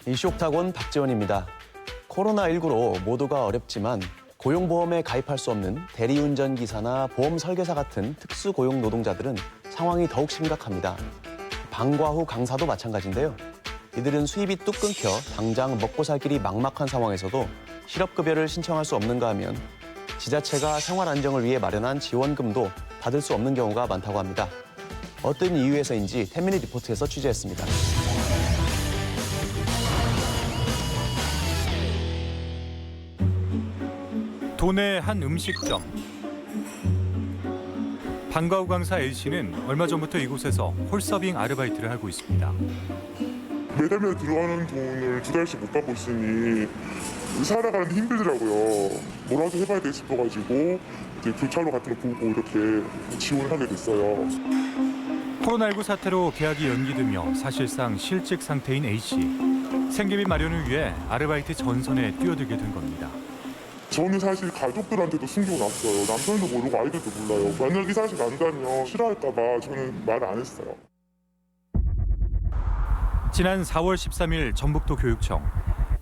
이슈옥타곤 박지원입니다. 코로나19로 모두가 어렵지만 고용보험에 가입할 수 없는 대리운전 기사나 보험 설계사 같은 특수고용 노동자들은 상황이 더욱 심각합니다. 방과 후 강사도 마찬가지인데요. 이들은 수입이 뚝 끊겨 당장 먹고 살 길이 막막한 상황에서도 실업급여를 신청할 수 없는가 하면 지자체가 생활 안정을 위해 마련한 지원금도 받을 수 없는 경우가 많다고 합니다. 어떤 이유에서인지 태민이 리포트에서 취재했습니다. 도내 한 음식점. 방과 후 강사 A씨는 얼마 전부터 이곳에서 홀서빙 아르바이트를 하고 있습니다. 매달 들어가는 돈을 2달씩 못 받고 있으니 살아가는데 힘들더라고요. 뭐라도 해봐야 돼 싶어가지고 이제 교차로 같은 거 보고 이렇게 지원을 하게 됐어요. 코로나19 사태로 계약이 연기되며 사실상 실직 상태인 A씨. 생계비 마련을 위해 아르바이트 전선에 뛰어들게 된 겁니다. 저는 사실 가족들한테도 숨겨놨어요. 남편도 모르고 아이들도 몰라요. 만약 이 사실 안다면 싫어할까 봐 저는 말 안 했어요. 지난 4월 13일 전북도 교육청.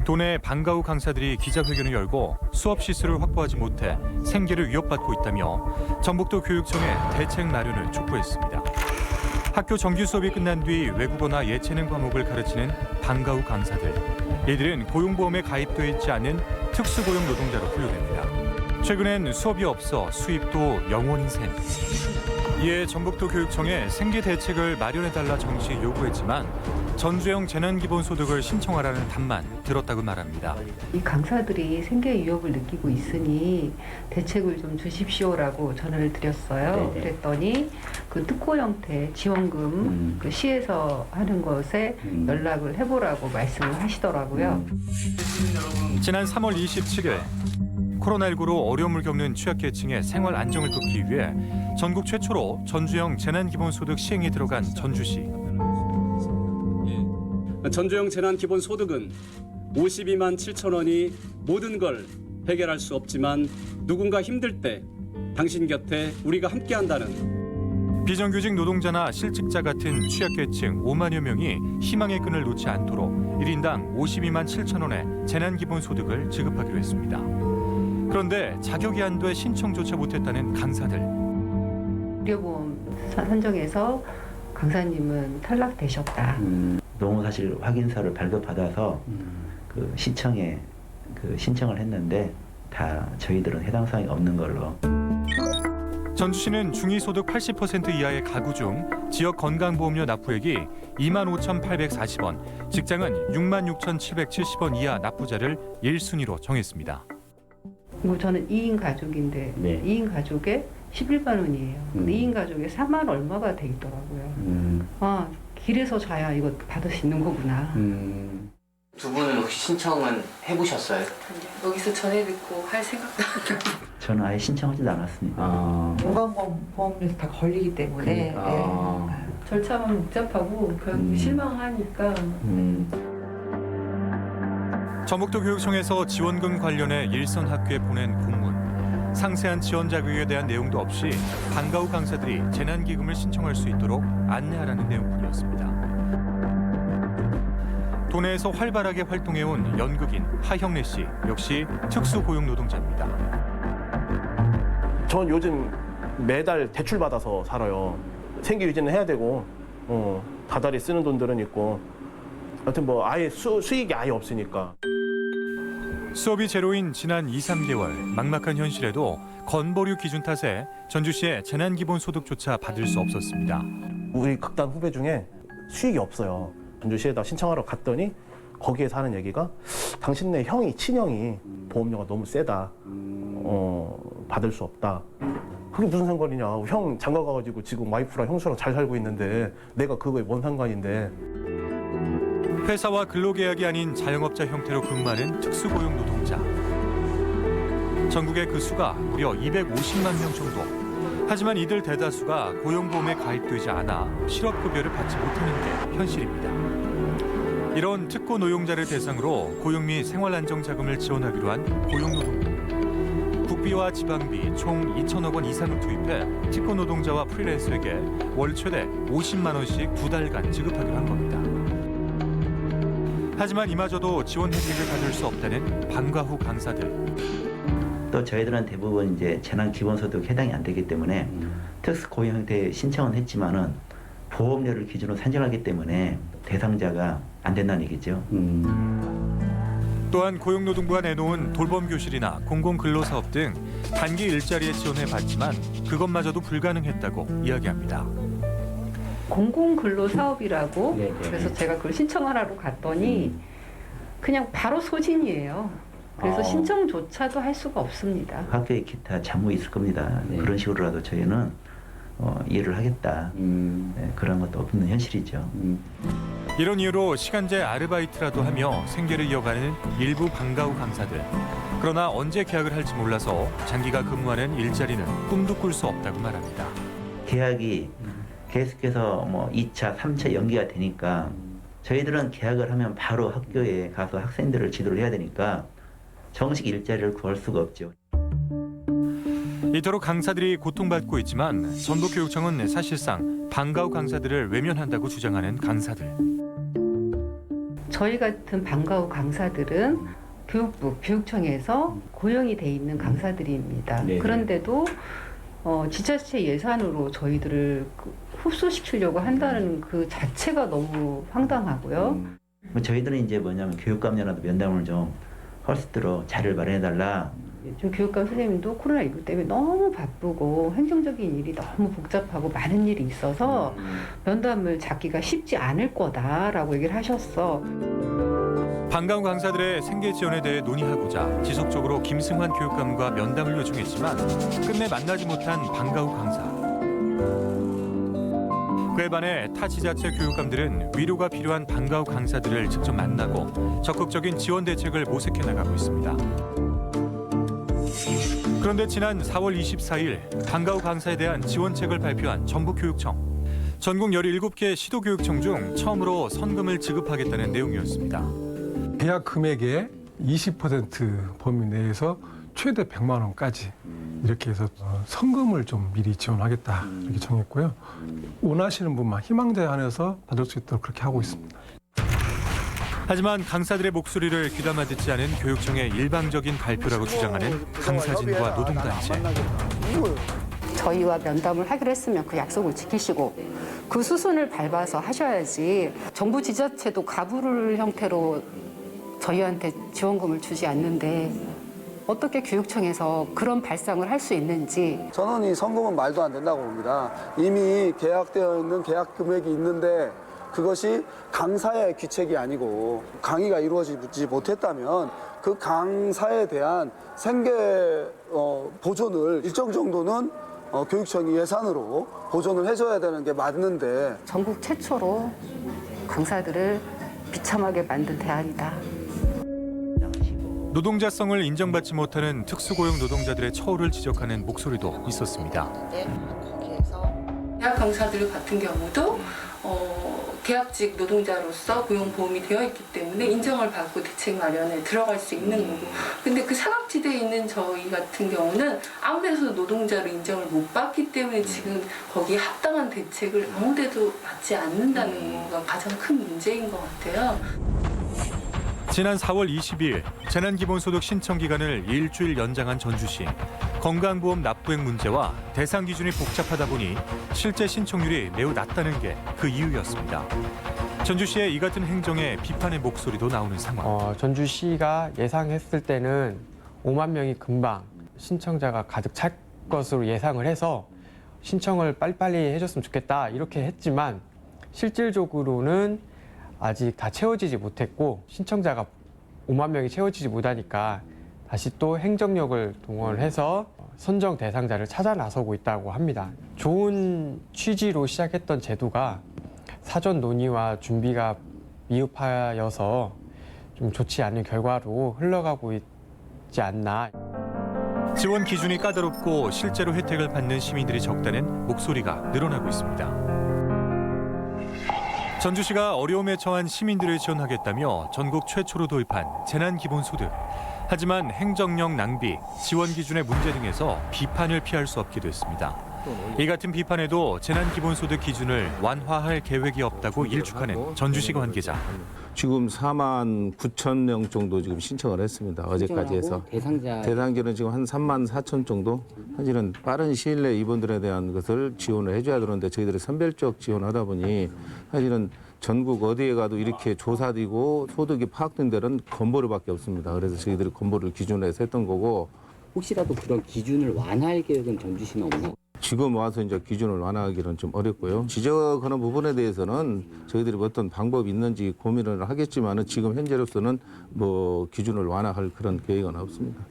도내 방과 후 강사들이 기자회견을 열고 수업 시수를 확보하지 못해 생계를 위협받고 있다며 전북도 교육청에 대책 마련을 촉구했습니다. 학교 정규 수업이 끝난 뒤 외국어나 예체능 과목을 가르치는 방과 후 강사들. 이들은 고용보험에 가입되어 있지 않은 특수고용 노동자로 분류됩니다. 최근엔 수업이 없어 수입도 영원인 셈. 이에 전북도 교육청에 생계 대책을 마련해달라 정시 요구했지만 전주형 재난기본소득을 신청하라는 답만 들었다고 말합니다. 이 강사들이 생계 위협을 느끼고 있으니 대책을 좀 주십시오라고 전화를 드렸어요. 네네. 그랬더니 그 특고 형태 지원금 그 시에서 하는 것에 연락을 해보라고 말씀을 하시더라고요. 지난 3월 27일 코로나19로 어려움을 겪는 취약계층의 생활 안정을 돕기 위해 전국 최초로 전주형 재난기본소득 시행에 들어간 전주시. 전주형 재난기본소득은 52만 7천 원이 모든 걸 해결할 수 없지만 누군가 힘들 때 당신 곁에 우리가 함께한다는 비정규직 노동자나 실직자 같은 취약계층 5만여 명이 희망의 끈을 놓지 않도록 1인당 52만 7천 원의 재난기본소득을 지급하기로 했습니다. 그런데 자격이 안 돼 신청조차 못했다는 강사들. 의료보험 산정에서 강사님은 탈락되셨다. 노무 사실 확인서를 발급받아서 그 시청에 신청을 했는데 다 저희들은 해당 사항이 없는 걸로. 전주시는 중위소득 80% 이하의 가구 중 지역 건강보험료 납부액이 25,840원, 직장은 66,770원 이하 납부자를 1순위로 정했습니다. 뭐 저는 2인 가족인데 네. 2인 가족에 11만 원이에요. 근데 2인 가족에 4만 얼마가 돼 있더라고요. 아, 길에서 자야 이거 받을 수 있는 거구나. 두 분은 혹시 신청은 해보셨어요? 여기서 전해 듣고 할 생각도 안 해요. 저는 아예 신청하지도 않았습니다. 건강보험료에서 다 걸리기 때문에 절차만 복잡하고 결국 실망하니까. 전북도 교육청에서 지원금 관련해 일선 학교에 보낸 공문. 상세한 지원 자격에 대한 내용도 없이 방과 후 강사들이 재난기금을 신청할 수 있도록 안내하라는 내용뿐이었습니다. 도내에서 활발하게 활동해온 연극인 하형래 씨 역시 특수고용 노동자입니다. 전 요즘 매달 대출 받아서 살아요. 생계 유지는 해야 되고 다달이 쓰는 돈들은 있고 하여튼 뭐 아예 수익이 아예 없으니까. 수업이 제로인 지난 2~3개월 막막한 현실에도 건보료 기준 탓에 전주시의 재난기본소득조차 받을 수 없었습니다. 우리 극단 후배 중에 수익이 없어요. 전주시에다 신청하러 갔더니 거기에서 하는 얘기가 당신네 친형이 보험료가 너무 세다. 받을 수 없다. 그게 무슨 상관이냐. 형 장가 가가지고 지금 와이프랑 형수랑 잘 살고 있는데 내가 그거에 뭔 상관인데. 회사와 근로계약이 아닌 자영업자 형태로 근무하는 특수고용 노동자. 전국의 그 수가 무려 250만 명 정도. 하지만 이들 대다수가 고용보험에 가입되지 않아 실업급여를 받지 못하는 게 현실입니다. 이런 특고 노용자를 대상으로 고용 및 생활안정자금을 지원하기로 한 고용노동부. 국비와 지방비 총 2천억 원 이상을 투입해 특고 노동자와 프리랜서에게 월 최대 50만 원씩 2달간 지급하기로 한 겁니다. 하지만 이마저도 지원 혜택을 받을 수 없다는 방과 후 강사들. 또 저희들은 대부분 이제 재난 기본소득 해당이 안 되기 때문에 특수 고용 형태 신청은 했지만은 보험료를 기준으로 산정하기 때문에 대상자가 안 된다는 얘기죠. 또한 고용노동부가 내놓은 돌봄교실이나 공공근로사업 등 단기 일자리에 지원해 봤지만 그것마저도 불가능했다고 이야기합니다. 공공근로사업이라고 네, 네. 그래서 제가 그걸 신청하러 갔더니 그냥 바로 소진이에요. 그래서 신청조차도 할 수가 없습니다. 학교에 기타 잡무 있을 겁니다. 그런 식으로라도 저희는 이해를 하겠다. 네, 그런 것도 없는 현실이죠. 이런 이유로 시간제 아르바이트라도 하며 생계를 이어가는 일부 방과 후 강사들. 그러나 언제 계약을 할지 몰라서 장기가 근무하는 일자리는 꿈도 꿀 수 없다고 말합니다. 계약이 계속해서 뭐 2차, 3차 연기가 되니까 저희들은 계약을 하면 바로 학교에 가서 학생들을 지도를 해야 되니까 정식 일자리를 구할 수가 없죠. 이토록 강사들이 고통받고 있지만 전북교육청은 사실상 방과 후 강사들을 외면한다고 주장하는 강사들. 저희 같은 방과 후 강사들은 교육부, 교육청에서 고용이 돼 있는 강사들입니다. 네네. 그런데도 지자체 예산으로 저희들을 흡수시키려고 한다는 그 자체가 너무 황당하고요. 저희들은 이제 뭐냐면 교육감녀라도 면담을 좀 헐스트로 자료를 마련해달라. 요즘 교육감 선생님도 코로나19 때문에 너무 바쁘고 행정적인 일이 너무 복잡하고 많은 일이 있어서 면담을 잡기가 쉽지 않을 거다라고 얘기를 하셨어. 방과 후 강사들의 생계 지원에 대해 논의하고자 지속적으로 김승환 교육감과 면담을 요청했지만 끝내 만나지 못한 방과 후 강사. 그에 반해 타 지자체 교육감들은 위로가 필요한 방과 후 강사들을 직접 만나고 적극적인 지원 대책을 모색해 나가고 있습니다. 그런데 지난 4월 24일 방과 후 강사에 대한 지원책을 발표한 전북교육청. 전국 17개 시도교육청 중 처음으로 선금을 지급하겠다는 내용이었습니다. 계약 금액의 20% 범위 내에서 최대 100만 원까지 이렇게 해서 선금을 좀 미리 지원하겠다 이렇게 정했고요. 원하시는 분만 희망자에 한해서 받을 수 있도록 그렇게 하고 있습니다. 하지만 강사들의 목소리를 귀담아 듣지 않은 교육청의 일방적인 발표라고 주장하는 강사진과 노동단체. 저희와 면담을 하기로 했으면 그 약속을 지키시고 그 수순을 밟아서 하셔야지. 정부 지자체도 가불 형태로 저희한테 지원금을 주지 않는데 어떻게 교육청에서 그런 발상을 할 수 있는지. 저는 이 선금은 말도 안 된다고 봅니다. 이미 계약되어 있는 계약 금액이 있는데 그것이 강사의 귀책이 아니고 강의가 이루어지지 못했다면 그 강사에 대한 생계 보존을 일정 정도는 교육청이 예산으로 보존을 해줘야 되는 게 맞는데 전국 최초로 강사들을 비참하게 만든 대안이다. 노동자성을 인정받지 못하는 특수고용 노동자들의 처우를 지적하는 목소리도 있었습니다. 계약 강사들 같은 경우도 계약직 노동자로서 고용보험이 되어 있기 때문에 인정을 받고 대책 마련에 들어갈 수 있는 거고, 근데 그 사각지대에 있는 저희 같은 경우는 아무 데서도 노동자로 인정을 못 받기 때문에 지금 거기에 합당한 대책을 아무 데도 받지 않는다는 거가 가장 큰 문제인 것 같아요. 지난 4월 22일 재난기본소득 신청 기간을 일주일 연장한 전주시. 건강보험 납부액 문제와 대상 기준이 복잡하다 보니 실제 신청률이 매우 낮다는 게 그 이유였습니다. 전주시의 이 같은 행정에 비판의 목소리도 나오는 상황. 전주시가 예상했을 때는 5만 명이 금방 신청자가 가득 찰 것으로 예상을 해서 신청을 빨리빨리 해줬으면 좋겠다 이렇게 했지만 실질적으로는 아직 다 채워지지 못했고 신청자가 5만 명이 채워지지 못하니까 다시 또 행정력을 동원해서 선정 대상자를 찾아 나서고 있다고 합니다. 좋은 취지로 시작했던 제도가 사전 논의와 준비가 미흡하여서 좀 좋지 않은 결과로 흘러가고 있지 않나. 지원 기준이 까다롭고 실제로 혜택을 받는 시민들이 적다는 목소리가 늘어나고 있습니다. 전주시가 어려움에 처한 시민들을 지원하겠다며 전국 최초로 도입한 재난기본소득. 하지만 행정력 낭비, 지원 기준의 문제 등에서 비판을 피할 수 없게 됐습니다. 이 같은 비판에도 재난기본소득 기준을 완화할 계획이 없다고 일축하는 전주시 관계자. 지금 4만 9천 명 정도 지금 신청을 했습니다. 어제까지 해서. 대상자는 지금 한 3만 4천 정도. 사실은 빠른 시일 내에 이분들에 대한 것을 지원을 해줘야 되는데 저희들이 선별적 지원하다 보니 사실은 전국 어디에 가도 이렇게 조사되고 소득이 파악된 데는 건보료밖에 없습니다. 그래서 저희들이 건보료를 기준으로 해서 했던 거고. 혹시라도 그런 기준을 완화할 계획은 전주시는 없나요? 지금 와서 이제 기준을 완화하기는 좀 어렵고요. 지적하는 부분에 대해서는 저희들이 어떤 방법이 있는지 고민을 하겠지만은 지금 현재로서는 뭐 기준을 완화할 그런 계획은 없습니다.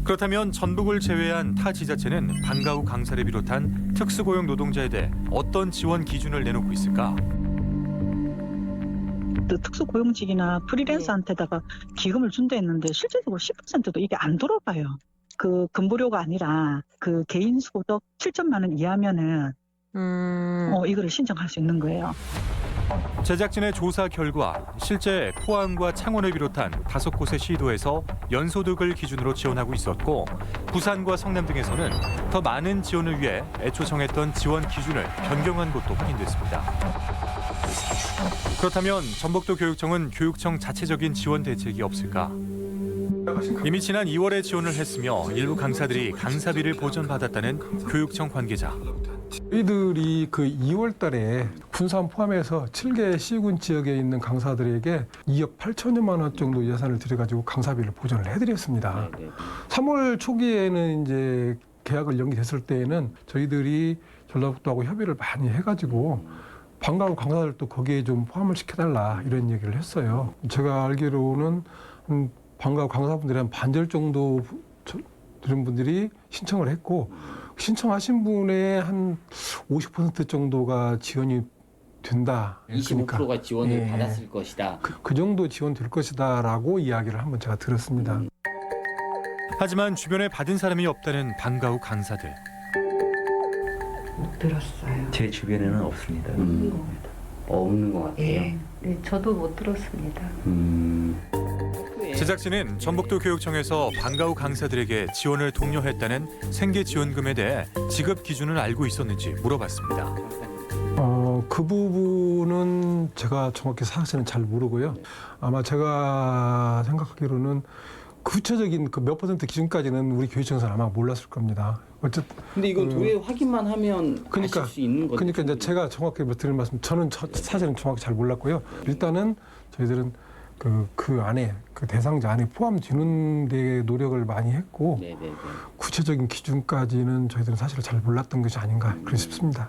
그렇다면 전북을 제외한 타 지자체는 방과 후 강사를 비롯한 특수고용 노동자에 대해 어떤 지원 기준을 내놓고 있을까? 특수고용직이나 프리랜서한테다가 기금을 준다 했는데 실제적으로 10%도 이게 안 돌아가요. 그 근보료가 아니라 그 개인 소득 7천만 원 이하면은 이거를 신청할 수 있는 거예요. 제작진의 조사 결과 실제 포항과 창원을 비롯한 5곳의 시도에서 연소득을 기준으로 지원하고 있었고 부산과 성남 등에서는 더 많은 지원을 위해 애초 정했던 지원 기준을 변경한 것도 확인됐습니다. 그렇다면 전북도 교육청은 교육청 자체적인 지원 대책이 없을까? 이미 지난 2월에 지원을 했으며 일부 강사들이 강사비를 보전받았다는 교육청 관계자. 저희들이 그 2월 달에 군산 포함해서 7개 시군 지역에 있는 강사들에게 2억 8천여만 원 정도 예산을 들여가지고 강사비를 보전을 해드렸습니다. 3월 초기에는 이제 계약을 연기됐을 때에는 저희들이 전라북도하고 협의를 많이 해가지고 방과 후 강사들도 거기에 좀 포함을 시켜달라 이런 얘기를 했어요. 제가 알기로는 방과 후 강사분들이 한 반절 정도 되는 분들이 신청을 했고 신청하신 분의 한 50% 정도가 지원이 된다. 25%가 지원을 예, 받았을 것이다. 그 정도 지원될 것이다라고 이야기를 한번 제가 들었습니다. 하지만 주변에 받은 사람이 없다는 방과 후 강사들. 못 들었어요. 제 주변에는 없습니다. 없는 것 같아요. 예, 네, 저도 못 들었습니다. 제작진은 전북도 교육청에서 방과 후 강사들에게 지원을 독려했다는 생계지원금에 대해 지급 기준을 알고 있었는지 물어봤습니다. 그 부분은 제가 정확히 사실은 잘 모르고요. 아마 제가 생각하기로는 구체적인 그 몇 % 기준까지는 우리 교육청에서는 아마 몰랐을 겁니다. 어쨌든. 근데 이건 도에 확인만 하면 그러니까, 아실 수 있는 거죠. 그러니까 이제 제가 정확히 드리는 말씀, 저는 사실은 정확히 잘 몰랐고요. 일단은 저희들은 그 안에 그 대상자 안에 포함되는 데 노력을 많이 했고 구체적인 기준까지는 저희들은 사실 잘 몰랐던 것이 아닌가 그렇게 싶습니다.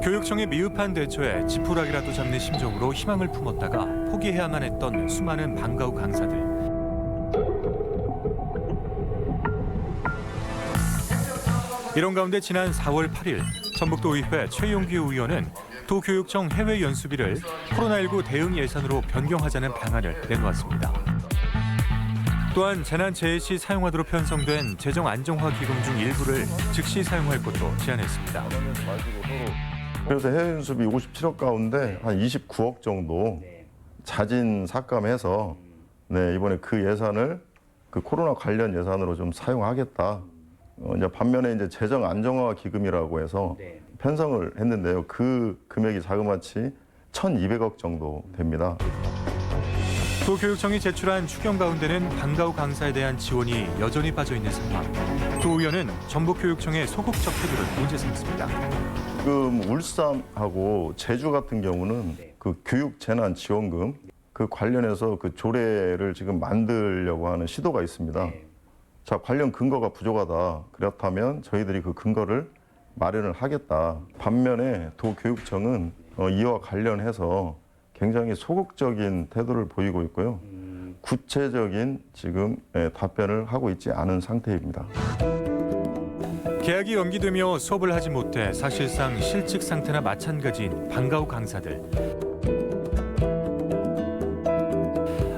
교육청의 미흡한 대처에 지푸라기라도 잡는 심정으로 희망을 품었다가 포기해야만 했던 수많은 방과 후 강사들. 이런 가운데 지난 4월 8일 전북도의회 최용규 의원은 도교육청 해외 연수비를 코로나19 대응 예산으로 변경하자는 방안을 내놓았습니다. 또한 재난재해 시 사용하도록 편성된 재정 안정화 기금 중 일부를 즉시 사용할 것도 제안했습니다. 그래서 해외 연수비 57억 가운데 한 29억 정도 자진 삭감해서 이번에 그 예산을 그 코로나 관련 예산으로 좀 사용하겠다. 이제 반면에 이제 재정 안정화 기금이라고 해서 편성을 했는데요. 그 금액이 자그마치 1,200억 정도 됩니다. 도교육청이 제출한 추경 가운데는 방과 후 강사에 대한 지원이 여전히 빠져 있는 상황. 도 의원은 전북교육청의 소극적 태도를 문제 삼습니다. 지금 울산하고 제주 같은 경우는 그 교육재난지원금 그 관련해서 그 조례를 지금 만들려고 하는 시도가 있습니다. 자, 관련 근거가 부족하다. 그렇다면 저희들이 그 근거를 마련을 하겠다. 반면에 도교육청은 이와 관련해서 굉장히 소극적인 태도를 보이고 있고요. 구체적인 지금 답변을 하고 있지 않은 상태입니다. 계약이 연기되며 수업을 하지 못해 사실상 실직 상태나 마찬가지인 방과 후 강사들.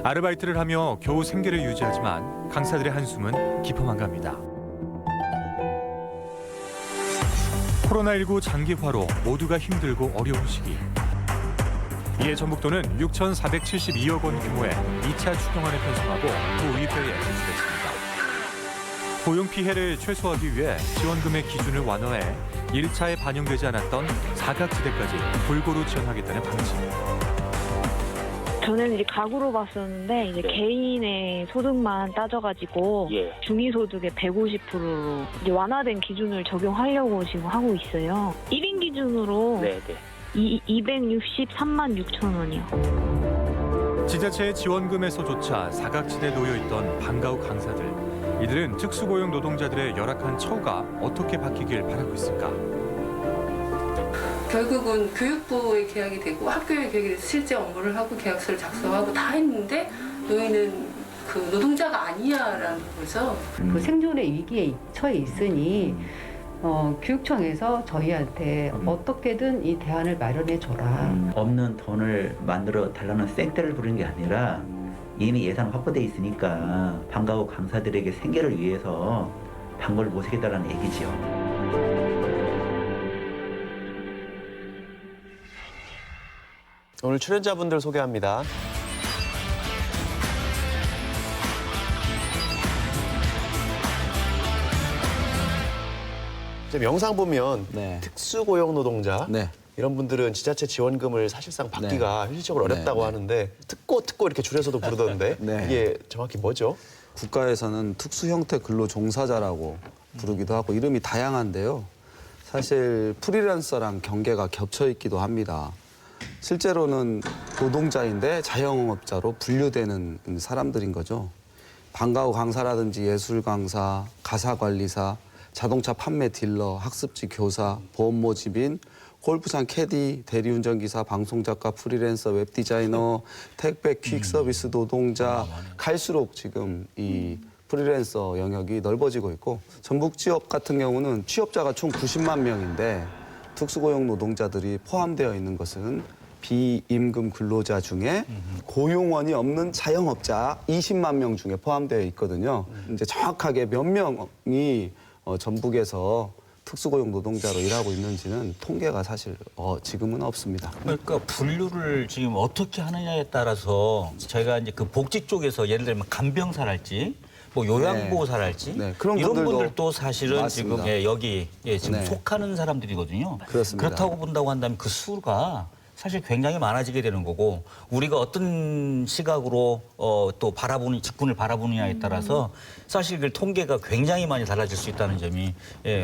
아르바이트를 하며 겨우 생계를 유지하지만 강사들의 한숨은 깊어만 갑니다. 코로나19 장기화로 모두가 힘들고 어려운 시기. 이에 전북도는 6,472억 원 규모의 2차 추경안을 편성하고 도의회에 제출했습니다. 고용 피해를 최소화하기 위해 지원금의 기준을 완화해 1차에 반영되지 않았던 사각지대까지 골고루 지원하겠다는 방침. 저는 이제 가구로 봤었는데 이제 개인의 소득만 따져가지고 중위소득의 150%로 이제 완화된 기준을 적용하려고 지금 하고 있어요. 1인 기준으로 263만 6천 원이요. 지자체의 지원금에서조차 사각지대에 놓여있던 방과후 강사들. 이들은 특수고용 노동자들의 열악한 처우가 어떻게 바뀌길 바라고 있을까? 결국은 교육부의 계약이 되고 학교의 계약이 돼서 실제 업무를 하고 계약서를 작성하고 다 했는데 너희는 그 노동자가 아니야라는 거죠. 그 생존의 위기에 처해 있으니 교육청에서 저희한테 어떻게든 이 대안을 마련해 줘라. 없는 돈을 만들어 달라는 생떼를 부리는 게 아니라 이미 예산 확보돼 있으니까 방과후 강사들에게 생계를 위해서 방법을 모색해달라는 얘기지요. 오늘 출연자분들 소개합니다. 지금 영상 보면 특수고용 노동자 이런 분들은 지자체 지원금을 사실상 받기가 현실적으로 어렵다고 하는데 특고 이렇게 줄여서도 부르던데 이게 정확히 뭐죠? 국가에서는 특수 형태 근로 종사자라고 부르기도 하고 이름이 다양한데요. 사실 프리랜서랑 경계가 겹쳐 있기도 합니다. 실제로는 노동자인데 자영업자로 분류되는 사람들인 거죠. 방과후 강사라든지 예술 강사, 가사 관리사, 자동차 판매 딜러, 학습지 교사, 보험 모집인, 골프장 캐디, 대리운전기사, 방송작가, 프리랜서, 웹디자이너, 택배 퀵 서비스 노동자 갈수록 지금 이 프리랜서 영역이 넓어지고 있고 전북 지역 같은 경우는 취업자가 총 90만 명인데 특수고용 노동자들이 포함되어 있는 것은 비임금 근로자 중에 고용원이 없는 자영업자 20만 명 중에 포함되어 있거든요. 이제 정확하게 몇 명이 전북에서 특수고용 노동자로 일하고 있는지는 통계가 사실 지금은 없습니다. 그러니까 분류를 지금 어떻게 하느냐에 따라서 저희가 이제 그 복지 쪽에서 예를 들면 간병사랄지 뭐 요양보호사랄지 그런 이런 분들도 분들도 사실은 맞습니다. 지금 여기 지금 네. 속하는 사람들이거든요. 그렇습니다. 그렇다고 본다고 한다면 그 수가 사실 굉장히 많아지게 되는 거고 우리가 어떤 시각으로 또 직군을 바라보느냐에 따라서 사실 그 통계가 굉장히 많이 달라질 수 있다는 점이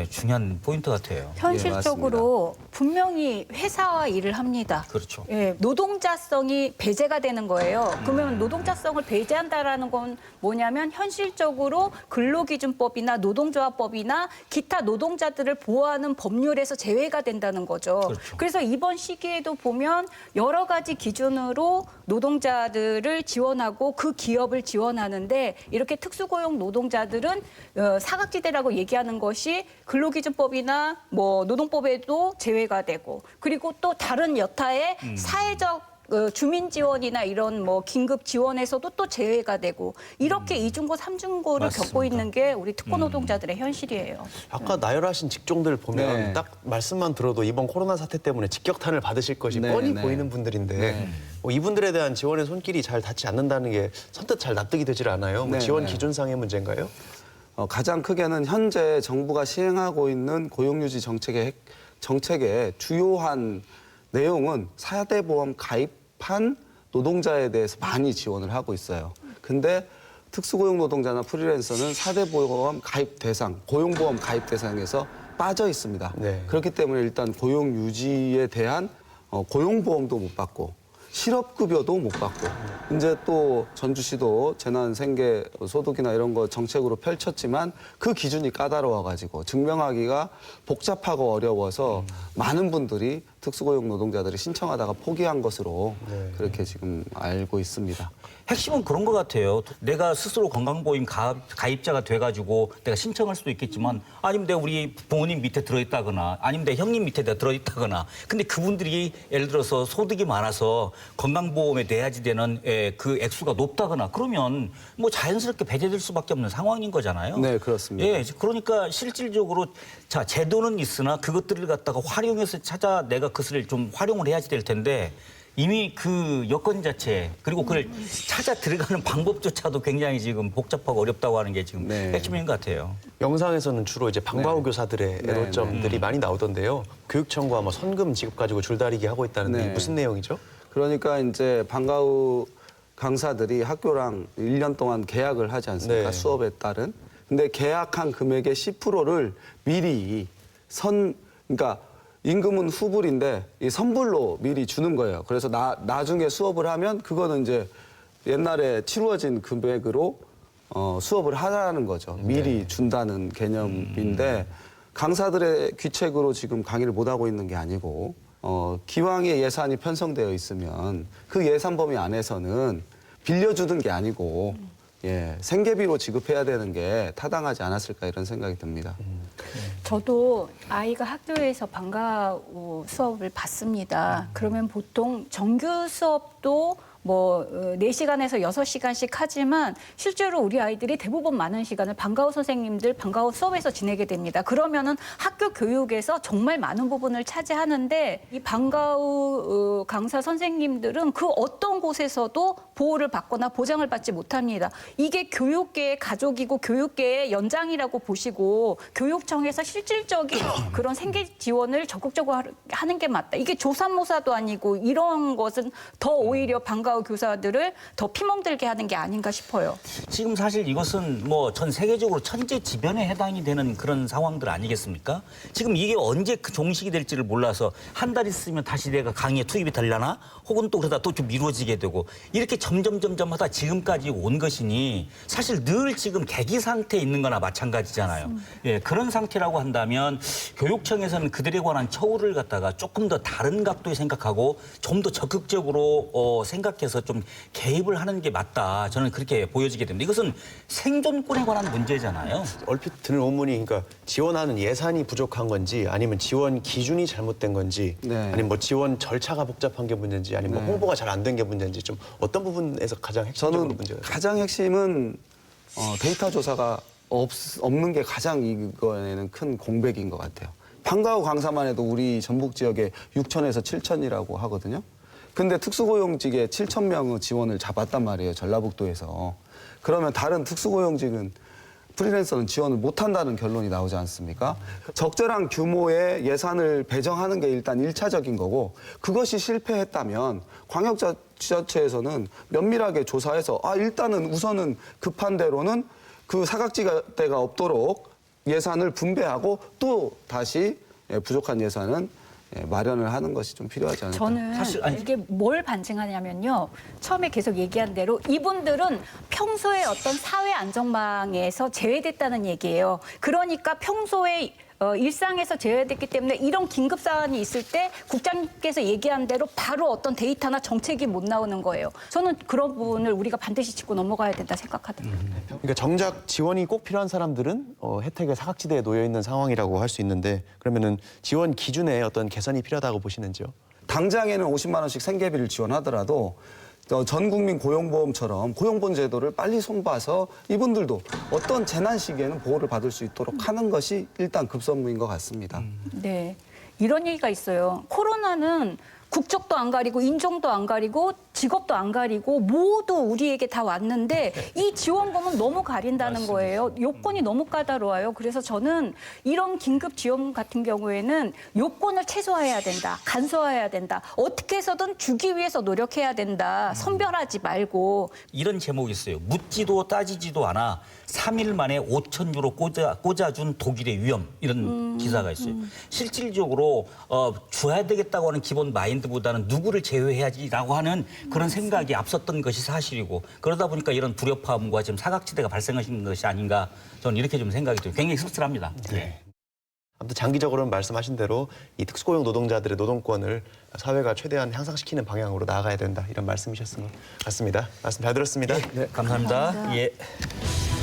중요한 포인트 같아요. 현실적으로 분명히 회사와 일을 합니다. 그렇죠. 노동자성이 배제가 되는 거예요. 그러면 노동자성을 배제한다라는 건 뭐냐면 현실적으로 근로기준법이나 노동조합법이나 기타 노동자들을 보호하는 법률에서 제외가 된다는 거죠. 그렇죠. 그래서 이번 시기에도 보면 여러 가지 기준으로 노동자들을 지원하고 그 기업을 지원하는데 이렇게 특수고용 노동자들은 사각지대라고 얘기하는 것이 근로기준법이나 뭐 노동법에도 제외가 되고 그리고 또 다른 여타의 사회적 주민 지원이나 이런 뭐 긴급 지원에서도 또 제외가 되고 이렇게 이중고 삼중고를 겪고 있는 게 우리 특고 노동자들의 현실이에요. 아까 나열하신 직종들 보면 딱 말씀만 들어도 이번 코로나 사태 때문에 직격탄을 받으실 것이 뻔히 보이는 분들인데 이분들에 대한 지원의 손길이 잘 닿지 않는다는 게 선뜻 잘 납득이 되질 않아요. 뭐 지원 기준상의 문제인가요? 가장 크게는 현재 정부가 시행하고 있는 고용유지 정책의 주요한 내용은 4대 보험 가입한 노동자에 대해서 많이 지원을 하고 있어요. 근데 특수고용 노동자나 프리랜서는 4대 보험 가입 대상, 고용보험 가입 대상에서 빠져 있습니다. 그렇기 때문에 일단 고용 유지에 대한 고용보험도 못 받고 실업급여도 못 받고 이제 또 전주시도 재난생계 소득이나 이런 거 정책으로 펼쳤지만 그 기준이 까다로워가지고 증명하기가 복잡하고 어려워서 많은 분들이 특수고용 노동자들이 신청하다가 포기한 것으로 그렇게 지금 알고 있습니다. 핵심은 그런 것 같아요. 내가 스스로 건강보험 가입자가 돼가지고 내가 신청할 수도 있겠지만 아니면 내가 우리 부모님 밑에 들어있다거나 아니면 내 형님 밑에 내가 들어있다거나 근데 그분들이 예를 들어서 소득이 많아서 건강보험에 내야지 되는 그 액수가 높다거나 그러면 뭐 자연스럽게 배제될 수밖에 없는 상황인 거잖아요. 네, 그렇습니다. 그러니까 실질적으로 자 제도는 있으나 그것들을 갖다가 활용해서 내가 그것을 좀 활용을 해야지 될 텐데 이미 그 여건 자체 그리고 그걸 찾아 들어가는 방법조차도 굉장히 지금 복잡하고 어렵다고 하는 게 지금 핵심인 것 같아요. 영상에서는 주로 이제 방과후 교사들의 애로점들이 많이 나오던데요. 교육청과 뭐 선금 지급 가지고 줄다리기 하고 있다는데 무슨 내용이죠? 그러니까 이제 방과후 강사들이 학교랑 1년 동안 계약을 하지 않습니까? 수업에 따른. 근데 계약한 금액의 10%를 미리 그러니까 임금은 후불인데 이 선불로 미리 주는 거예요. 그래서 나중에 수업을 하면 그거는 이제 옛날에 치루어진 금액으로 수업을 하라는 거죠. 미리 준다는 개념인데 강사들의 귀책으로 지금 강의를 못 하고 있는 게 아니고 기왕에 예산이 편성되어 있으면 그 예산 범위 안에서는 빌려주는 게 아니고 생계비로 지급해야 되는 게 타당하지 않았을까 이런 생각이 듭니다. 저도 아이가 학교에서 방과후 수업을 받습니다. 그러면 보통 정규 수업도 뭐 4시간에서 6시간씩 하지만 실제로 우리 아이들이 대부분 많은 시간을 방과후 선생님들 방과후 수업에서 지내게 됩니다. 그러면은 학교 교육에서 정말 많은 부분을 차지하는데 이 방과후 강사 선생님들은 그 어떤 곳에서도 보호를 받거나 보장을 받지 못합니다. 이게 교육계의 가족이고 교육계의 연장이라고 보시고 교육청에서 실질적인 그런 생계 지원을 적극적으로 하는 게 맞다. 이게 조산모사도 아니고 이런 것은 더 오히려 방과후 교사들을 더 피멍들게 하는 게 아닌가 싶어요. 지금 사실 이것은 뭐 전 세계적으로 천재지변에 해당이 되는 그런 상황들 아니겠습니까? 지금 이게 언제 그 종식이 될지를 몰라서 한 달 있으면 다시 내가 강의에 투입이 되려나? 혹은 또 그러다 또 좀 미뤄지게 되고 이렇게 점점 하다 지금까지 온 것이니 사실 늘 지금 계기 상태에 있는 거나 마찬가지잖아요. 그런 상태라고 한다면 교육청에서는 그들에 관한 처우를 갖다가 조금 더 다른 각도에 생각하고 좀 더 적극적으로 생각해서 좀 개입을 하는 게 맞다. 저는 그렇게 보여지게 됩니다. 이것은 생존권에 관한 문제잖아요. 얼핏 드는 의문이 그러니까 지원하는 예산이 부족한 건지 아니면 지원 기준이 잘못된 건지 아니면 뭐 지원 절차가 복잡한 게 문제인지 아니면 뭐 홍보가 잘 안 된 게 문제인지 좀 어떤 부분에서 가장 핵심적으로 문제가 가장 핵심은 데이터 조사가 없는 게 가장 이거에는 큰 공백인 것 같아요. 방과후 강사만 해도 우리 전북 지역에 6천에서 7천이라고 하거든요. 근데 특수고용직에 7,000명의 지원을 잡았단 말이에요. 전라북도에서. 그러면 다른 특수고용직은 프리랜서는 지원을 못한다는 결론이 나오지 않습니까? 적절한 규모의 예산을 배정하는 게 일단 1차적인 거고 그것이 실패했다면 광역지자체에서는 면밀하게 조사해서 일단은 우선은 급한 대로는 그 사각지대가 없도록 예산을 분배하고 또 다시 부족한 예산은 마련을 하는 것이 좀 필요하지 않을까. 저는 이게 뭘 반증하냐면요. 처음에 계속 얘기한 대로 이분들은 평소에 어떤 사회 안전망에서 제외됐다는 얘기예요. 그러니까 평소에 일상에서 제외됐기 때문에 이런 긴급 사안이 있을 때 국장님께서 얘기한 대로 바로 어떤 데이터나 정책이 못 나오는 거예요. 저는 그런 부분을 우리가 반드시 짚고 넘어가야 된다 생각하거든요. 그러니까 정작 지원이 꼭 필요한 사람들은 혜택의 사각지대에 놓여 있는 상황이라고 할 수 있는데 그러면은 지원 기준에 어떤 개선이 필요하다고 보시는지요? 당장에는 50만 원씩 생계비를 지원하더라도 전 국민 고용보험처럼 고용보험 제도를 빨리 손봐서 이분들도 어떤 재난 시기에는 보호를 받을 수 있도록 하는 것이 일단 급선무인 것 같습니다. 네, 이런 얘기가 있어요. 코로나는 국적도 안 가리고 인종도 안 가리고 직업도 안 가리고 모두 우리에게 다 왔는데 이 지원금은 너무 가린다는 거예요. 요건이 너무 까다로워요. 그래서 저는 이런 긴급 지원 같은 경우에는 요건을 최소화해야 된다. 간소화해야 된다. 어떻게 해서든 주기 위해서 노력해야 된다. 선별하지 말고. 이런 제목이 있어요. 묻지도 따지지도 않아 3일 만에 5천 유로 꽂아준 독일의 위험 이런 기사가 있어요. 실질적으로 줘야 되겠다고 하는 기본 마인드보다는 누구를 제외해야지라고 하는 그런 생각이 앞섰던 것이 사실이고 그러다 보니까 이런 불협화음과 지금 사각지대가 발생하신 것이 아닌가 저는 이렇게 좀 생각이 들어요. 굉장히 씁쓸합니다. 아무튼 장기적으로는 말씀하신 대로 이 특수고용 노동자들의 노동권을 사회가 최대한 향상시키는 방향으로 나아가야 된다 이런 말씀이셨던 것 같습니다. 말씀 잘 들었습니다. 감사합니다. 예.